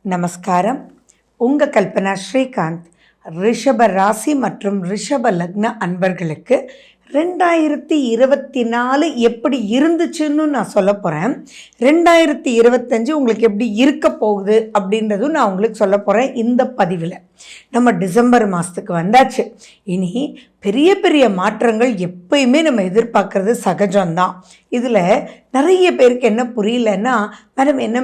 நமஸ்காரம். உங்கள் கல்பனா ஸ்ரீகாந்த். ரிஷப ராசி மற்றும் ரிஷப லக்ன அன்பர்களுக்கு 2024 எப்படி இருந்துச்சுன்னு நான் சொல்ல போகிறேன். 2025 உங்களுக்கு எப்படி இருக்க போகுது அப்படின்றதும் நான் உங்களுக்கு சொல்ல போகிறேன் இந்த பதிவில். நம்ம டிசம்பர் மாதத்துக்கு வந்தாச்சு. இனி பெரிய பெரிய மாற்றங்கள் எப்பயுமே நம்ம எதிர்பார்க்குறது சகஜம்தான். இதில் நிறைய பேருக்கு என்ன புரியலன்னா,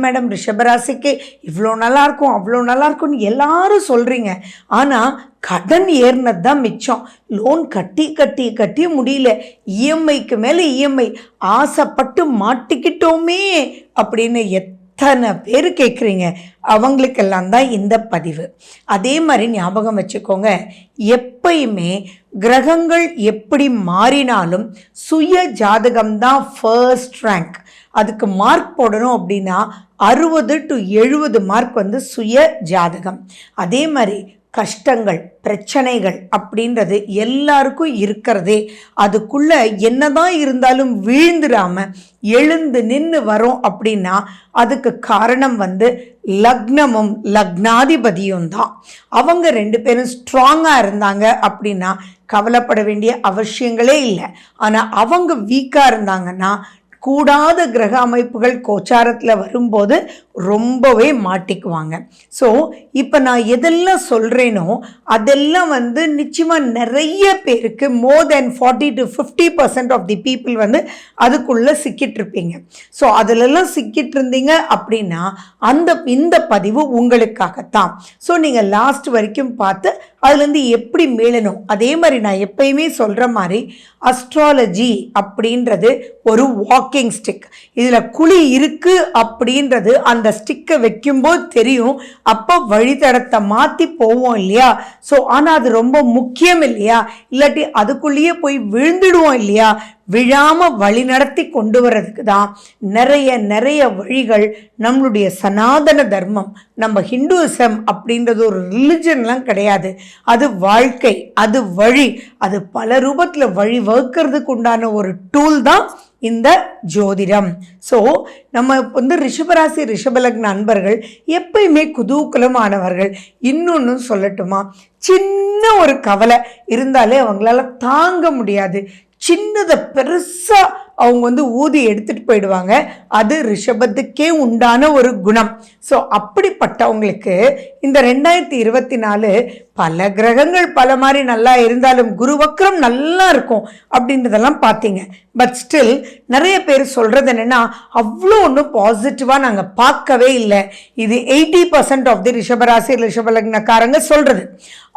மேடம் ரிஷபராசிக்கு இவ்வளோ நல்லாயிருக்கும் அவ்வளோ நல்லாயிருக்கும்னு எல்லாரும் சொல்கிறீங்க. ஆனால் கடன் ஏறினது தான் மிச்சம். லோன் கட்டி முடியல, இஎம்ஐக்கு மேலே இஎம்ஐ, ஆசைப்பட்டு மாட்டிக்கிட்டோமே அப்படின்னு எத்தனை பேர் கேட்குறீங்க. அவங்களுக்கெல்லாம் தான் இந்த பதிவு. அதே மாதிரி ஞாபகம் வச்சுக்கோங்க, எப்பயுமே கிரகங்கள் எப்படி மாறினாலும் சுய ஜாதகம்தான் ஃபர்ஸ்ட் ரேங்க். அதுக்கு மார்க் போடணும் அப்படின்னா 60 to 70 மார்க் சுய ஜாதகம். அதே மாதிரி கஷ்டங்கள் பிரச்சனைகள் அப்படின்றது எல்லாருக்கும் இருக்கிறதே. அதுக்குள்ளே என்னதான் இருந்தாலும் வீழ்ந்துடாமல் எழுந்து நின்று வரோம் அப்படின்னா அதுக்கு காரணம் லக்னமும் லக்னாதிபதியும் தான். அவங்க 2 பேரும் ஸ்ட்ராங்காக இருந்தாங்க அப்படின்னா கவலைப்பட வேண்டிய அவசியங்களே இல்லை. ஆனால் அவங்க வீக்காக இருந்தாங்கன்னா கூடாத கிரக அமைப்புகள் கோச்சாரத்தில் வரும்போது ரொம்பவே மாட்டிக்குவாங்க. ஸோ இப்போ நான் எதெல்லாம் சொல்கிறேனோ அதெல்லாம் நிச்சயமாக நிறைய பேருக்கு மோர் தென் 40 to 50% ஆஃப் தி பீப்புள் அதுக்குள்ளே சிக்கிட்டு இருப்பீங்க. ஸோ அதிலெல்லாம் சிக்கிட்டு இருந்தீங்க அப்படின்னா இந்த பதிவு உங்களுக்காகத்தான். ஸோ நீங்கள் லாஸ்ட் வரைக்கும் பார்த்து அதுலேருந்து எப்படி மீளணும். அதே மாதிரி நான் எப்பயுமே சொல்கிற மாதிரி அஸ்ட்ராலஜி அப்படின்றது ஒரு வாக்கிங் ஸ்டிக். இதில் குழி இருக்குது அப்படின்றது அந்த ஸ்டிக்கை வைக்கும்போது தெரியும். அப்போ வழித்தடத்தை மாற்றி போவோம் இல்லையா? ஸோ ஆனால் அது ரொம்ப முக்கியம் இல்லையா? இல்லாட்டி அதுக்குள்ளேயே போய் விழுந்துடுவோம் இல்லையா? விழாமல் வழி நடத்தி கொண்டு வர்றதுக்கு தான் நிறைய வழிகள். நம்மளுடைய சனாதன தர்மம், நம்ம ஹிந்துயிசம் அப்படின்றது ஒரு ரிலிஜன்லாம் கிடையாது. அது வாழ்க்கை, அது வழி, அது பல ரூபத்தில் வழி வகுக்கிறதுக்கு உண்டான ஒரு டூல் தான் இந்த ஜோதிடம். ஸோ நம்ம ரிஷபராசி ரிஷபலக்ன அன்பர்கள் எப்பயுமே குதூகலமானவர்கள். இன்னொன்று சொல்லட்டுமா, சின்ன ஒரு கவலை இருந்தாலே அவங்களால தாங்க முடியாது. சின்னதை பெருசாக அவங்க ஊதி எடுத்துகிட்டு போயிடுவாங்க. அது ரிஷபத்துக்கே உண்டான ஒரு குணம். ஸோ அப்படிப்பட்டவங்களுக்கு இந்த 2024 பல கிரகங்கள் பல மாதிரி நல்லா இருந்தாலும் குரு வக்ரம் நல்லா இருக்கும் அப்படின்றதெல்லாம் பார்த்தீங்க. பட் ஸ்டில் நிறைய பேர் சொல்கிறது என்னென்னா, அவ்வளோ ஒன்றும் பாசிட்டிவாக நாங்கள் பார்க்கவே இல்லை. இது 80% ஆஃப் தி ரிஷபராசி ரிஷபலக்னக்காரங்க சொல்கிறது.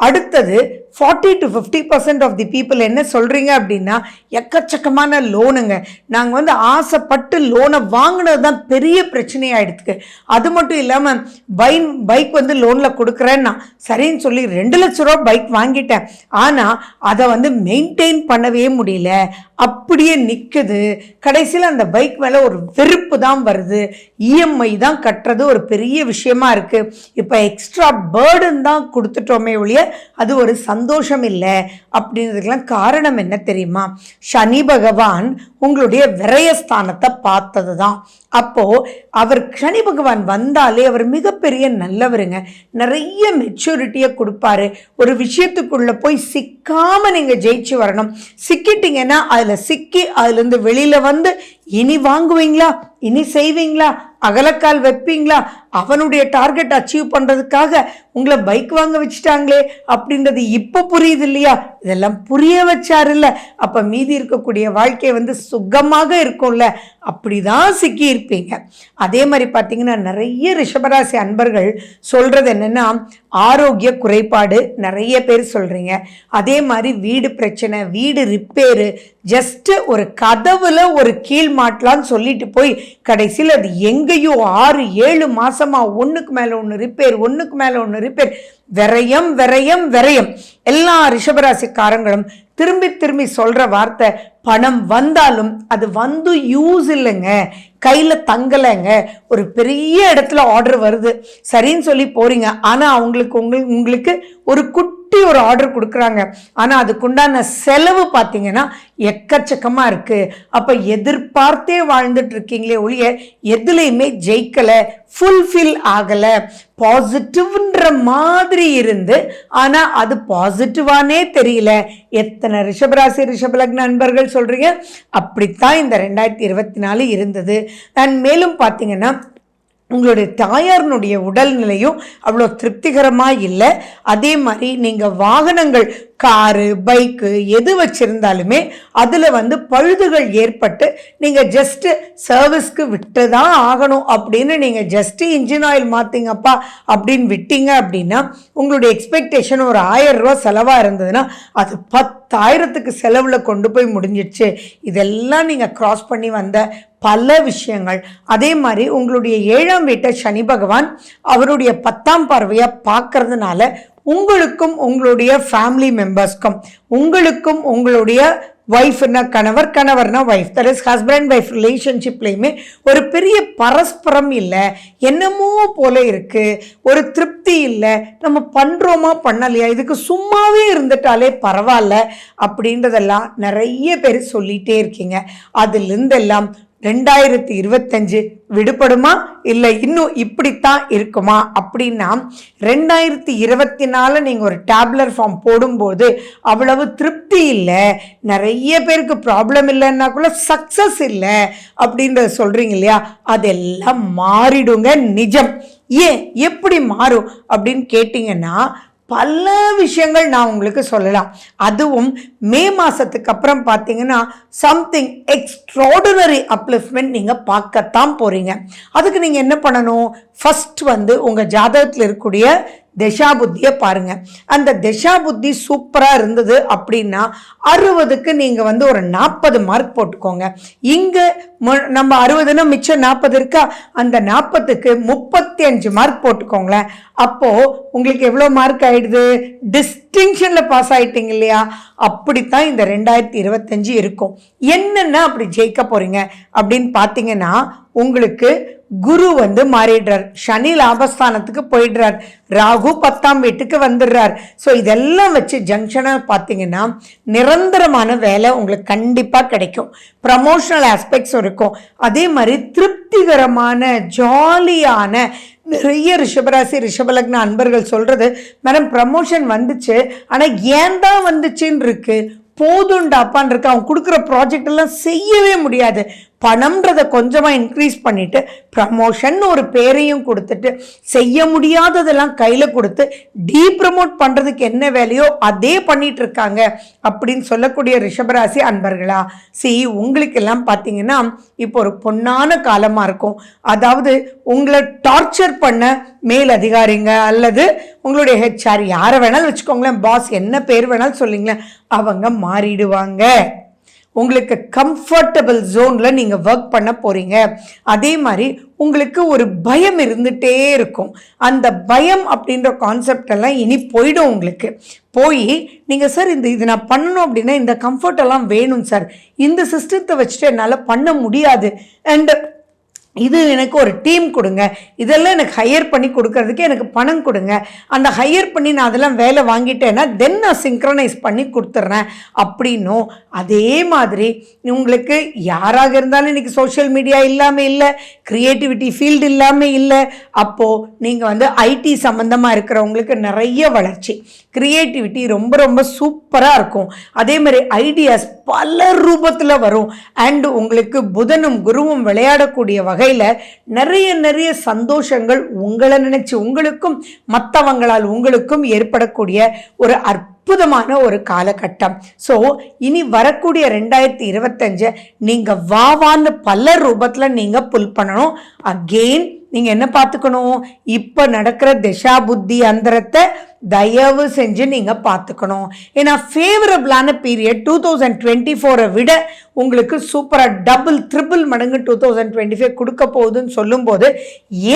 அடுத்தது 40 to 50% ஆஃப் தி பீப்புள் என்ன சொல்கிறீங்க அப்படின்னா, எக்கச்சக்கமான லோனுங்க, நாங்கள் ஆசைப்பட்டு லோனை வாங்கினது தான் பெரிய பிரச்சனையாயிடுதுக்கு. அது மட்டும் இல்லாமல் பைக் லோனில் கொடுக்குறேன்னா சரின்னு சொல்லி 2 லட்ச ரூபா பைக் வாங்கிட்டேன். ஆனால் அதை மெயின்டைன் பண்ணவே முடியல, அப்படியே நிற்குது. கடைசியில் அந்த பைக் மேலே ஒரு வெறுப்பு தான் வருது. இஎம்ஐ தான் கட்டுறது ஒரு பெரிய விஷயமா இருக்குது. இப்போ எக்ஸ்ட்ரா பேர்டன் தான் கொடுத்துட்டோமே ஒழிய அது ஒரு சந்தோஷம் இல்லை. அப்படின்றதுக்கெல்லாம் காரணம் என்ன தெரியுமா? சனி பகவான் உங்களுடைய விரயஸ்தானத்தை பார்த்தது தான். அப்போது அவர் சனி பகவான் வந்தாலே அவர் மிகப்பெரிய நல்லவருங்க. நிறைய மெச்சூரிட்டியை கொடுப்பாரு. ஒரு விஷயத்துக்குள்ளே போய் சிக்காமல் நீங்கள் ஜெயிச்சு வரணும். சிக்கிட்டீங்கன்னா அதில் சிக்கி அதுலேருந்து வெளியில் இனி வாங்குவீங்களா, இனி செய்வீங்களா, அகலக்கால் வைப்பீங்களா, அவனுடைய டார்கெட் அச்சீவ் பண்ணுறதுக்காக உங்களை பைக் வாங்க வச்சுட்டாங்களே அப்படின்றது இப்போ புரியுது இல்லையா? இதெல்லாம் புரிய வச்சாரு இல்லை? அப்போ மீதி இருக்கக்கூடிய வாழ்க்கை சுகமாக இருக்கும்ல. அப்படி தான் சிக்கி இருப்பீங்க. அதே மாதிரி பார்த்தீங்கன்னா நிறைய ரிஷபராசி அன்பர்கள் சொல்கிறது என்னென்னா, ஆரோக்கிய குறைபாடு நிறைய பேர் சொல்கிறீங்க. அதே மாதிரி வீடு பிரச்சனை, வீடு ரிப்பேரு, ஜஸ்ட்டு ஒரு கதவுல ஒரு கீழ் மாட்டலான்னு சொல்லிட்டு போய் கடைசியில் அது எங்கேயோ 6-7 மாசமாக ஒன்றுக்கு மேலே ஒன்று ரிப்பேர், ஒன்றுக்கு மேலே ஒன்று ரிப்பேர். விரயம் விரயம் விரயம். எல்லா ரிஷபராசிக்காரங்களும் திரும்பி சொல்கிற வார்த்தை, பணம் வந்தாலும் அது யூஸ் இல்லைங்க, கையில் தங்கலைங்க. ஒரு பெரிய இடத்துல ஆர்டர் வருது, சரின்னு சொல்லி போகிறீங்க. ஆனால் உங்களுக்கு ஒரு குட்டி கட்டி ஒரு ஆர்டர் கொடுக்குறாங்க, ஆனால் அதுக்குண்டான செலவு பார்த்தீங்கன்னா எக்கச்சக்கமாக இருக்குது. அப்போ எதிர்பார்த்தே வாழ்ந்துட்டு இருக்கீங்களே ஒழிய எதுலேயுமே ஜெயிக்கலை, ஃபுல்ஃபில் ஆகலை. பாசிட்டிவ்ன்ற மாதிரி இருந்து ஆனால் அது பாசிட்டிவானே தெரியல. எத்தனை ரிஷபராசி ரிஷபலக்ன நண்பர்கள் சொல்கிறீங்க? அப்படித்தான் இந்த 2024 இருந்தது. மேலும் பார்த்தீங்கன்னா உங்களுடைய தாயாரினுடைய உடல்நிலையும் அவ்வளோ திருப்திகரமாக இல்லை. அதே மாதிரி நீங்கள் வாகனங்கள், காரு, பைக்கு எது வச்சுருந்தாலுமே அதில் பழுதுகள் ஏற்பட்டு நீங்கள் ஜஸ்ட்டு சர்வீஸ்க்கு விட்டு தான் ஆகணும் அப்படின்னு நீங்கள் ஜஸ்ட்டு இன்ஜின் ஆயில் மாற்றிங்கப்பா அப்படின்னு விட்டீங்க அப்படின்னா உங்களுடைய எக்ஸ்பெக்டேஷன் ஒரு 1000 ரூபா செலவாக இருந்ததுன்னா அது 10,000க்கு செலவில் கொண்டு போய் முடிஞ்சிடுச்சு. இதெல்லாம் நீங்கள் கிராஸ் பண்ணி வந்த பல விஷயங்கள். அதே மாதிரி உங்களுடைய 7ஆம் வீட்டை சனி பகவான் அவருடைய 10ஆம் பார்வையாக பார்க்கறதுனால உங்களுக்கும் உங்களுடைய ஃபேமிலி மெம்பர்ஸ்க்கும், உங்களுக்கும் உங்களுடைய ஒய்ஃப்னா கணவர், கணவர்னா wife, that is husband wife ரிலேஷன்ஷிப்லேயுமே ஒரு பெரிய பரஸ்பரம் இல்லை, என்னமோ போல இருக்குது, ஒரு திருப்தி இல்லை, நம்ம பண்ணுறோமா பண்ணலையா, இதுக்கு சும்மாவே இருந்துட்டாலே பரவாயில்ல அப்படின்றதெல்லாம் நிறைய பேர் சொல்லிகிட்டே இருக்கீங்க. அதிலிருந்தெல்லாம் 2025 விடுபடுமா இல்லை இன்னும் இப்படித்தான் இருக்குமா அப்படின்னா 2024 நீங்கள் ஒரு டேப்லர் ஃபார்ம் போடும்போது அவ்வளவு திருப்தி இல்லை, நிறைய பேருக்கு ப்ராப்ளம் இல்லைன்னா கூட சக்ஸஸ் இல்லை அப்படின்றத சொல்கிறீங்க இல்லையா, அதெல்லாம் மாறிடுங்க. நிஜம். ஏன் எப்படி மாறும் அப்படின்னு கேட்டிங்கன்னா பல விஷயங்கள் நான் உங்களுக்கு சொல்லலாம். அதுவும் மே மாதத்துக்கு அப்புறம் பார்த்தீங்கன்னா சம்திங் எக்ஸ்ட்ராடினரி அப்லிஃப்ட்மெண்ட் நீங்கள் பார்க்கத்தான் போகிறீங்க. அதுக்கு நீங்கள் என்ன பண்ணணும்? ஃபஸ்ட் உங்கள் ஜாதகத்தில் இருக்கக்கூடிய திசா புத்தியை பாருங்க. அந்த திசா புத்தி சூப்பராக இருந்தது அப்படின்னா 60க்கு நீங்கள் ஒரு 40 மார்க் போட்டுக்கோங்க. இங்கே நம்ம 60னா மிச்சம் 40 இருக்கா, அந்த 40க்கு 35 மார்க் போட்டுக்கோங்களேன். அப்போது உங்களுக்கு எவ்வளோ மார்க் ஆகிடுது? டிஸ்டிங்ஷனில் பாஸ் ஆகிட்டீங்க இல்லையா? அப்படித்தான் இந்த 2025 இருக்கும். என்னென்ன அப்படி ஜெயிக்க போகிறீங்க அப்படின்னு பார்த்தீங்கன்னா உங்களுக்கு குரு மாறிடுறார், சனி லாபஸ்தானத்துக்கு போயிடுறார், ராகு 10ஆம் வீட்டுக்கு வந்துடுறார். ஸோ இதெல்லாம் வச்சு ஜங்ஷனாக பார்த்தீங்கன்னா நிரந்தரமான வேலை உங்களுக்கு கண்டிப்பாக கிடைக்கும். ப்ரமோஷனல் ஆஸ்பெக்ட்ஸ் இருக்கும். அதே மாதிரி திருப்திகரமான ஜாலியான நிறைய ரிஷபராசி ரிஷபலக்ன அன்பர்கள் சொல்கிறது, மேடம் ப்ரமோஷன் வந்துச்சு ஆனால் ஏன் தான் வந்துச்சுன்னு இருக்கு, போதுண்டாப்பான் இருக்கு, அவன் கொடுக்குற ப்ராஜெக்ட் எல்லாம் செய்யவே முடியாது, பணம்ன்றதை கொஞ்சமாக இன்க்ரீஸ் பண்ணிவிட்டு ப்ரமோஷன் ஒரு பேரையும் கொடுத்துட்டு செய்ய முடியாததெல்லாம் கையில் கொடுத்து டீப்ரமோட் பண்ணுறதுக்கு என்ன வேலையோ அதே பண்ணிட்டு இருக்காங்க அப்படின்னு சொல்லக்கூடிய ரிஷபராசி அன்பர்களா, உங்களுக்கெல்லாம் பார்த்தீங்கன்னா இப்போ ஒரு பொன்னான காலமாக இருக்கும். அதாவது உங்களை டார்ச்சர் பண்ண மேல் அதிகாரிங்க அல்லது உங்களுடைய ஹெச்ஆர் யாரை வேணாலும் வச்சுக்கோங்களேன், பாஸ் என்ன பேர் வேணாலும் சொல்லிங்களேன், அவங்க மாறிடுவாங்க. உங்களுக்கு கம்ஃபர்டபுள் ஜோனில் நீங்கள் ஒர்க் பண்ண போகிறீங்க. அதே மாதிரி உங்களுக்கு ஒரு பயம் இருந்துகிட்டே இருக்கும். அந்த பயம் அப்படின்ற கான்செப்ட் எல்லாம் இனி போயிடும். உங்களுக்கு போய் நீங்கள் சார் இது நான் பண்ணணும் அப்படின்னா இந்த கம்ஃபர்ட் எல்லாம் வேணும் சார், இந்த சிஸ்டத்தை வச்சுட்டு என்னால் பண்ண முடியாது, அண்ட் இது எனக்கு ஒரு டீம் கொடுங்க, இதெல்லாம் எனக்கு ஹையர் பண்ணி கொடுக்கறதுக்கு எனக்கு பணம் கொடுங்க, அந்த ஹையர் பண்ணி நான் அதெல்லாம் வேலை வாங்கிட்டேன்னா தென் நான் சிங்க்ரனைஸ் பண்ணி கொடுத்துட்றேன் அப்படின்னும். அதே மாதிரி உங்களுக்கு யாராக இருந்தாலும் இன்றைக்கி சோஷியல் மீடியா இல்லாமல் இல்லை, க்ரியேட்டிவிட்டி ஃபீல்டு இல்லாமல் இல்லை. அப்போது நீங்கள் ஐடி சம்மந்தமாக இருக்கிறவங்களுக்கு நிறைய வளர்ச்சி, க்ரியேட்டிவிட்டி ரொம்ப ரொம்ப சூப்பராக இருக்கும். அதே மாதிரி ஐடியாஸ் பல ரூபத்தில் வரும். அண்ட் உங்களுக்கு புதனும் குருவும் விளையாடக்கூடிய வகையில் நிறைய சந்தோஷங்கள் உங்களை நினைச்சு உங்களுக்கும் மற்றவங்களால் உங்களுக்கும் ஏற்படக்கூடிய ஒரு அற்புதமான ஒரு காலகட்டம். ஸோ இனி வரக்கூடிய 2025 நீங்கள் வாவான்னு பல ரூபத்தில் நீங்கள் புல் பண்ணணும். அகெயின் நீங்கள் என்ன பார்த்துக்கணும்? இப்போ நடக்கிற திசா புத்தி அந்தரத்தை தயவு செஞ்சு நீங்கள் பார்த்துக்கணும். ஏன்னா ஃபேவரபிளான பீரியட் 2024 விட உங்களுக்கு சூப்பராக டபுள் ட்ரிபிள் மடங்கு 2025 கொடுக்க போகுதுன்னு சொல்லும்போது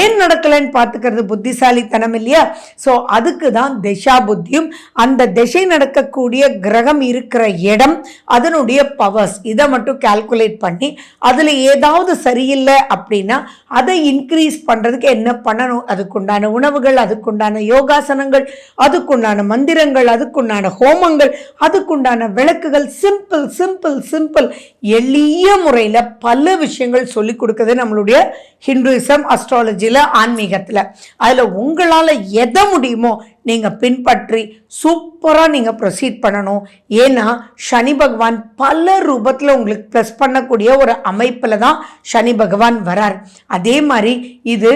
ஏன் நடக்கலைன்னு பார்த்துக்கிறது புத்திசாலித்தனம் இல்லையா? ஸோ அதுக்கு தான் திசா புத்தியும், அந்த திசை நடக்கக்கூடிய கிரகம் இருக்கிற இடம், அதனுடைய பவர்ஸ், இதை மட்டும் கால்குலேட் பண்ணி அதில் ஏதாவது சரியில்லை அப்படின்னா அதை இன்க்ரீஸ் பண்ணுறதுக்கு என்ன பண்ணணும், அதுக்குண்டான உணவுகள், அதுக்குண்டான யோகாசனங்கள், அதுக்குண்டான மந்திரங்கள், அதுக்குண்டான ஹோமங்கள், அதுக்குண்டான விளக்குகள், சிம்பிள் சிம்பிள் சிம்பிள் எளிய முறையில் பல விஷயங்கள் சொல்லி கொடுக்குது நம்மளுடைய ஹிந்துயிசம், அஸ்ட்ராலஜியில், ஆன்மீகத்தில். அதில் உங்களால் எதை முடியுமோ நீங்கள் பின்பற்றி சூப்பராக நீங்கள் ப்ரொசீட் பண்ணணும். ஏன்னா சனி பகவான் பல ரூபத்தில் உங்களுக்கு ப்ளஸ் பண்ணக்கூடிய ஒரு அமைப்பில் தான் சனி பகவான் வரார். அதே மாதிரி இது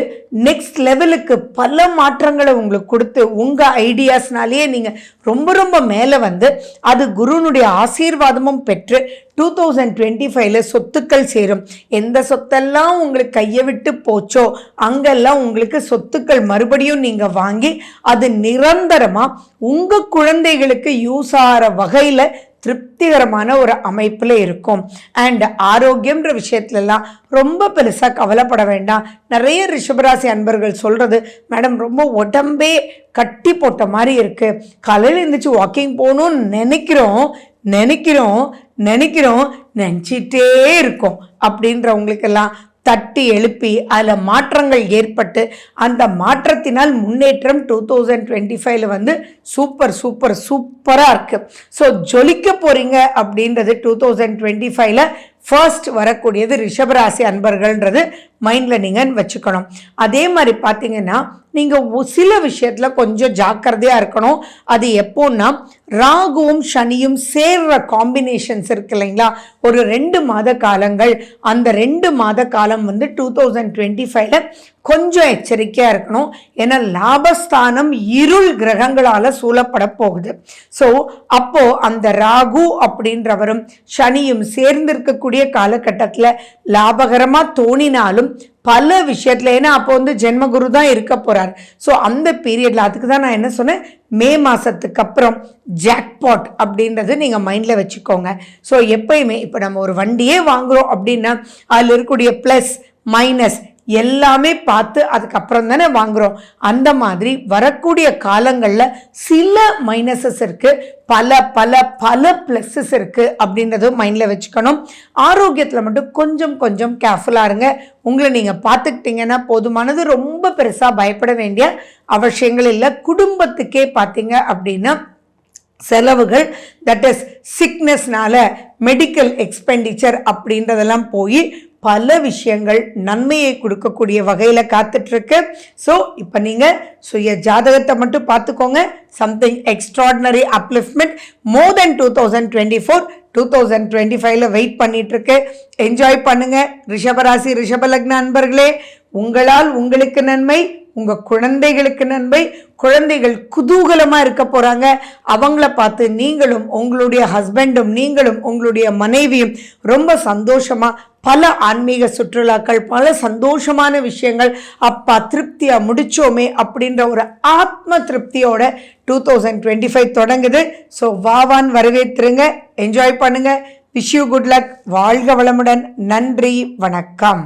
நெக்ஸ்ட் லெவலுக்கு பல மாற்றங்களை உங்களுக்கு கொடுத்து உங்கள் ஐடியாஸ்னாலேயே நீங்கள் ரொம்ப ரொம்ப மேலே வந்து அது குருனுடைய ஆசீர்வாதமும் பெற்று 2025 சொத்துக்கள் சேரும். எந்த சொத்தெல்லாம் உங்களுக்கு கையை விட்டு போச்சோ அங்கெல்லாம் உங்களுக்கு சொத்துக்கள் மறுபடியும் நீங்கள் வாங்கி அது நிரந்தரமாக உங்கள் குழந்தைகளுக்கு யூஸ் ஆகிற வகையில் திருப்திகரமான ஒரு அமைப்பில் இருக்கும். அண்ட் ஆரோக்கியம்ன்ற விஷயத்துலலாம் ரொம்ப பெருசாக கவலைப்பட வேண்டாம். நிறைய ரிஷபராசி அன்பர்கள் சொல்கிறது, மேடம் ரொம்ப உடம்பே கட்டி போட்ட மாதிரி இருக்குது, காலையில் எழுந்திரிச்சு வாக்கிங் போகணும்னு நினச்சிட்டே இருக்கோம் அப்படின்றவங்களுக்கெல்லாம் தட்டி எழுப்பி அதில் மாற்றங்கள் ஏற்பட்டு அந்த மாற்றத்தினால் முன்னேற்றம் 2025 வந்து சூப்பராக இருக்குது. ஸோ ஜொலிக்க போகிறீங்க அப்படின்றது 2025 ஃபர்ஸ்ட் வரக்கூடியது ரிஷபராசி அன்பர்கள்ன்றது மைண்டில் நீங்கள் வச்சுக்கணும். அதே மாதிரி பார்த்தீங்கன்னா நீங்கள் சில விஷயத்தில் கொஞ்சம் ஜாக்கிரதையாக இருக்கணும். அது எப்போன்னா ராகுவும் சனியும் சேர்ற காம்பினேஷன்ஸ் இருக்கு இல்லைங்களா, ஒரு 2 மாத காலங்கள். அந்த 2 மாத காலம் வந்து 2025 கொஞ்சம் எச்சரிக்கையாக இருக்கணும். ஏன்னா லாபஸ்தானம் இருள் கிரகங்களால் சூழப்பட போகுது. ஸோ அப்போது அந்த ராகு அப்படின்றவரும் சனியும் சேர்ந்திருக்கக்கூடிய காலகட்டத்தில் லாபகரமாக தோணினாலும் பல விஷயத்தில், ஏன்னா அப்போ வந்து ஜென்மகுரு தான் இருக்க போகிறார். ஸோ அந்த பீரியடில் அதுக்கு தான் நான் என்ன சொன்னேன், மே மாதத்துக்கு அப்புறம் ஜாக்பாட் அப்படின்றது நீங்கள் மைண்டில் வச்சுக்கோங்க. ஸோ எப்பயுமே இப்போ நம்ம ஒரு வண்டியே வாங்குகிறோம் அப்படின்னா அதில் இருக்கக்கூடிய ப்ளஸ் மைனஸ் எல்லாமே பார்த்து அதுக்கப்புறம் தானே வாங்குகிறோம். அந்த மாதிரி வரக்கூடிய காலங்களில் சில மைனஸஸ் இருக்குது, பல பல பல ப்ளஸ்ஸஸ் இருக்குது அப்படின்றத மைண்டில் வச்சுக்கணும். ஆரோக்கியத்தில் மட்டும் கொஞ்சம் கேர்ஃபுல்லாக இருங்க. உங்களை நீங்கள் பார்த்துக்கிட்டிங்கன்னா போதுமானது. ரொம்ப பெருசாக பயப்பட வேண்டிய அவசியங்கள் இல்லை. குடும்பத்துக்கே பார்த்தீங்க அப்படின்னா செலவுகள், தட் இஸ் சிக்னஸ்னால மெடிக்கல் எக்ஸ்பெண்டிச்சர் அப்படின்றதெல்லாம் போய் பல விஷயங்கள் நன்மையை கொடுக்கக்கூடிய வகையில் காத்துட்ருக்கு. ஸோ இப்போ நீங்கள் சுய ஜாதகத்தை மட்டும் பார்த்துக்கோங்க. சம்திங் எக்ஸ்ட்ராடினரி அப்லிஃப்ட்மெண்ட் மோர் தென் 2024-2025 வெயிட் பண்ணிகிட்ருக்கு. என்ஜாய் பண்ணுங்கள். ரிஷபராசி ரிஷபலக்ன அன்பர்களே, உங்களால் உங்களுக்கு நன்மை, உங்கள் குழந்தைகளுக்கு நன்மை. குழந்தைகள் குதூகலமாக இருக்க போகிறாங்க. அவங்கள பார்த்து நீங்களும் உங்களுடைய ஹஸ்பண்டும் நீங்களும் உங்களுடைய மனைவியும் ரொம்ப சந்தோஷமாக பல ஆன்மீக சுற்றுலாக்கள், பல சந்தோஷமான விஷயங்கள், அப்பா திருப்தியாக முடித்தோமே அப்படின்ற ஒரு ஆத்ம திருப்தியோட 2025 தொடங்குது. ஸோ வாவான் வரவேற்றுருங்க, என்ஜாய் பண்ணுங்கள். Wish you good luck. வாழ்க வளமுடன். நன்றி, வணக்கம்.